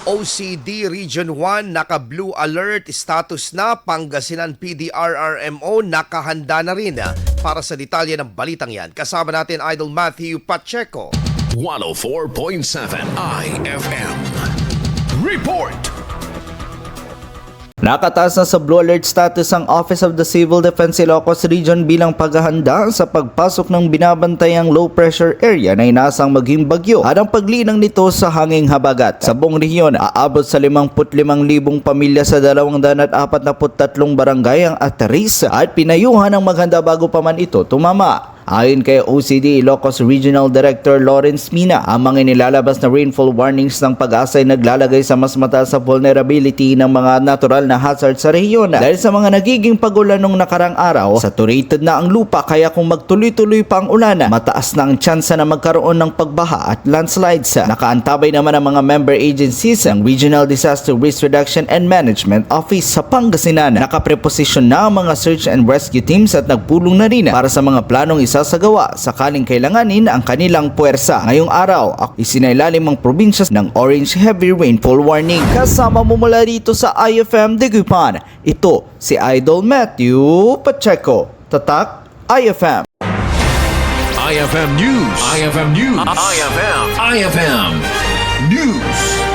OCD Region 1 naka-blue alert status na. Pangasinan PDRRMO nakahanda na rin. Para sa detalye ng balitang yan, kasama natin Idol Matthew Pacheco. 104.7 IFM. Report! Nakataas na sa blue alert status ang Office of the Civil Defense Ilocos Region bilang paghahanda sa pagpasok ng binabantayang low pressure area na inasang maging bagyo at ang paglinang nito sa hanging habagat. Sa buong rehiyon, aabot sa 55,000 pamilya sa 243 barangay ang ataris at pinayuhan ng maghanda bago pa man ito tumama. Ayon kay OCD Ilocos Regional Director Lawrence Mina, ang mga nilalabas na rainfall warnings ng Pag-asa ay naglalagay sa mas mataas sa vulnerability ng mga natural na hazard sa rehiyon dahil sa mga nagiging pagulan nung nakarang araw. Saturated na ang lupa kaya kung magtuloy-tuloy pa ang ulan, mataas na ang tsansa na magkaroon ng pagbaha at landslides. Nakaantabay naman ang mga member agencies ang Regional Disaster Risk Reduction and Management Office sa Pangasinan. Nakapreposisyon na ang mga search and rescue teams at nagpulong na rin para sa mga planong isasagawa sakaling kailanganin ang kanilang puwersa. Ngayong araw, isinailalim ang probinsya ng orange heavy rainfall warning. Kasama mo mula dito sa IFM Dagupan, ito si Idol Matthew Pacheco. Tatak IFM. IFM News. IFM News. IFM News.